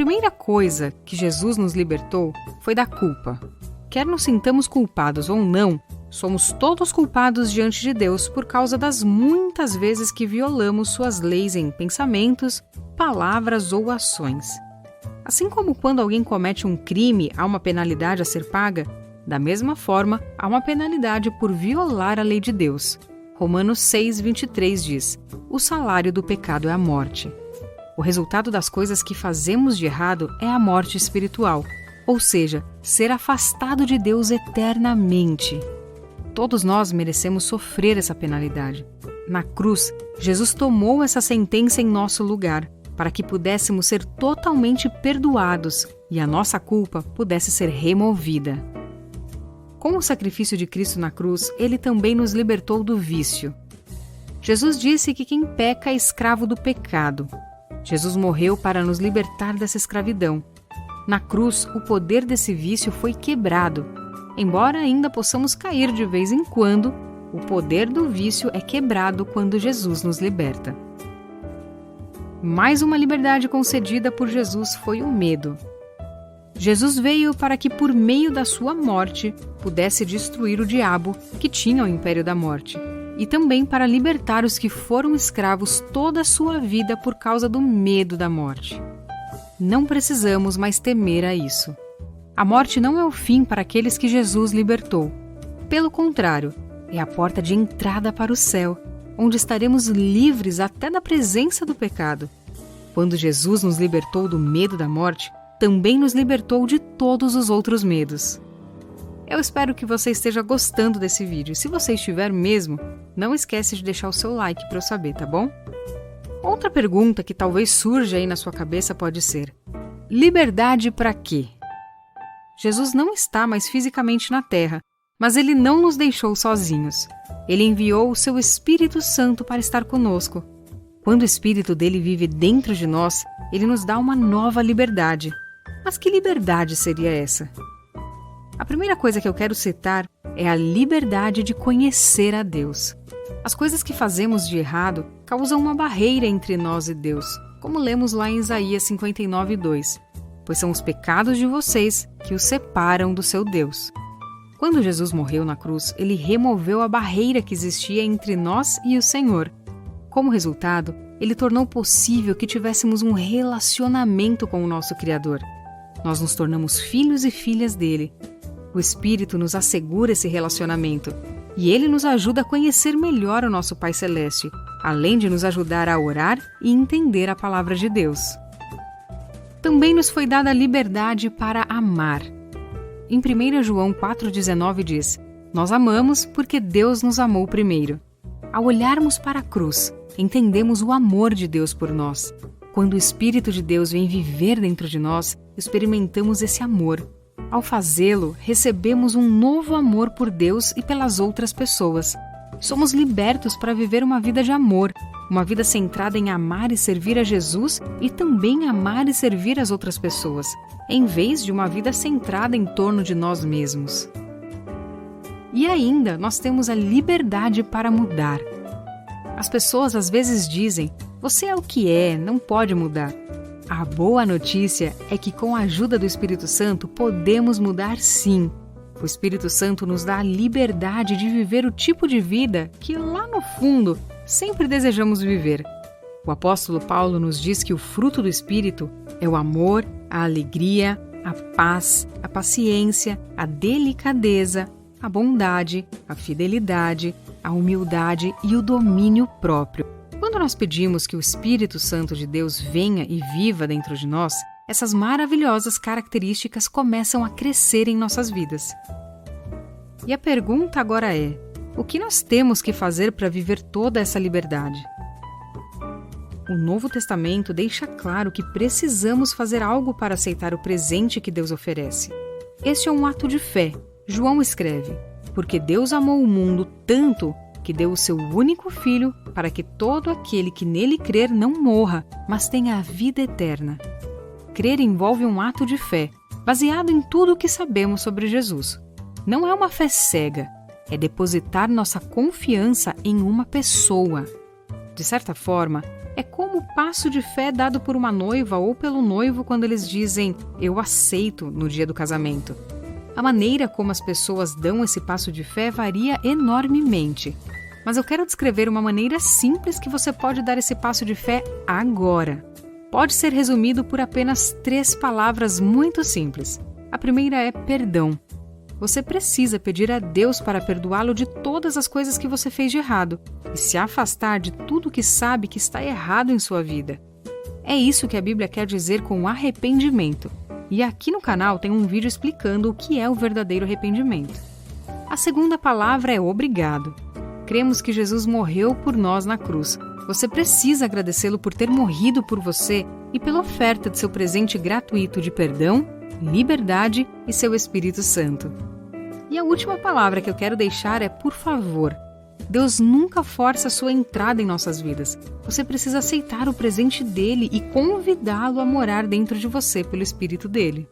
primeira coisa que Jesus nos libertou foi da culpa. Quer nos sintamos culpados ou não, somos todos culpados diante de Deus por causa das muitas vezes que violamos suas leis em pensamentos, palavras ou ações. Assim como quando alguém comete um crime, há uma penalidade a ser paga, da mesma forma, há uma penalidade por violar a lei de Deus. Romanos 6:23 diz: o salário do pecado é a morte. O resultado das coisas que fazemos de errado é a morte espiritual, ou seja, ser afastado de Deus eternamente. Todos nós merecemos sofrer essa penalidade. Na cruz, Jesus tomou essa sentença em nosso lugar, para que pudéssemos ser totalmente perdoados e a nossa culpa pudesse ser removida. Com o sacrifício de Cristo na cruz, Ele também nos libertou do vício. Jesus disse que quem peca é escravo do pecado. Jesus morreu para nos libertar dessa escravidão. Na cruz, o poder desse vício foi quebrado. Embora ainda possamos cair de vez em quando, o poder do vício é quebrado quando Jesus nos liberta. Mais uma liberdade concedida por Jesus foi o medo. Jesus veio para que, por meio da sua morte, pudesse destruir o diabo, que tinha o império da morte, e também para libertar os que foram escravos toda a sua vida por causa do medo da morte. Não precisamos mais temer a isso. A morte não é o fim para aqueles que Jesus libertou. Pelo contrário, é a porta de entrada para o céu, onde estaremos livres até da presença do pecado. Quando Jesus nos libertou do medo da morte, também nos libertou de todos os outros medos. Eu espero que você esteja gostando desse vídeo. Se você estiver mesmo, não esquece de deixar o seu like para eu saber, tá bom? Outra pergunta que talvez surja aí na sua cabeça pode ser: liberdade para quê? Jesus não está mais fisicamente na Terra, mas Ele não nos deixou sozinhos. Ele enviou o seu Espírito Santo para estar conosco. Quando o Espírito dele vive dentro de nós, Ele nos dá uma nova liberdade. Mas que liberdade seria essa? A primeira coisa que eu quero citar é a liberdade de conhecer a Deus. As coisas que fazemos de errado causam uma barreira entre nós e Deus, como lemos lá em Isaías 59:2, pois são os pecados de vocês que os separam do seu Deus. Quando Jesus morreu na cruz, Ele removeu a barreira que existia entre nós e o Senhor. Como resultado, Ele tornou possível que tivéssemos um relacionamento com o nosso Criador. Nós nos tornamos filhos e filhas dele. O Espírito nos assegura esse relacionamento e Ele nos ajuda a conhecer melhor o nosso Pai Celeste, além de nos ajudar a orar e entender a Palavra de Deus. Também nos foi dada a liberdade para amar. Em 1 João 4,19 diz: nós amamos porque Deus nos amou primeiro. Ao olharmos para a cruz, entendemos o amor de Deus por nós. Quando o Espírito de Deus vem viver dentro de nós, experimentamos esse amor. Ao fazê-lo, recebemos um novo amor por Deus e pelas outras pessoas. Somos libertos para viver uma vida de amor, uma vida centrada em amar e servir a Jesus e também amar e servir as outras pessoas, em vez de uma vida centrada em torno de nós mesmos. E ainda, nós temos a liberdade para mudar. As pessoas às vezes dizem: você é o que é, não pode mudar. A boa notícia é que com a ajuda do Espírito Santo podemos mudar sim. O Espírito Santo nos dá a liberdade de viver o tipo de vida que lá no fundo sempre desejamos viver. O apóstolo Paulo nos diz que o fruto do Espírito é o amor, a alegria, a paz, a paciência, a delicadeza, a bondade, a fidelidade, a humildade e o domínio próprio. Quando nós pedimos que o Espírito Santo de Deus venha e viva dentro de nós, essas maravilhosas características começam a crescer em nossas vidas. E a pergunta agora é: o que nós temos que fazer para viver toda essa liberdade? O Novo Testamento deixa claro que precisamos fazer algo para aceitar o presente que Deus oferece. Este é um ato de fé. João escreve: porque Deus amou o mundo tanto que deu o seu único Filho para que todo aquele que nele crer não morra, mas tenha a vida eterna. Crer envolve um ato de fé, baseado em tudo o que sabemos sobre Jesus. Não é uma fé cega, é depositar nossa confiança em uma pessoa. De certa forma, é como o passo de fé dado por uma noiva ou pelo noivo quando eles dizem "eu aceito" no dia do casamento. A maneira como as pessoas dão esse passo de fé varia enormemente. Mas eu quero descrever uma maneira simples que você pode dar esse passo de fé agora. Pode ser resumido por apenas 3 palavras muito simples. A primeira é perdão. Você precisa pedir a Deus para perdoá-lo de todas as coisas que você fez de errado e se afastar de tudo que sabe que está errado em sua vida. É isso que a Bíblia quer dizer com arrependimento. E aqui no canal tem um vídeo explicando o que é o verdadeiro arrependimento. A segunda palavra é obrigado. Cremos que Jesus morreu por nós na cruz. Você precisa agradecê-lo por ter morrido por você e pela oferta de seu presente gratuito de perdão, liberdade e seu Espírito Santo. E a última palavra que eu quero deixar é por favor. Deus nunca força a sua entrada em nossas vidas. Você precisa aceitar o presente dele e convidá-lo a morar dentro de você pelo Espírito dele.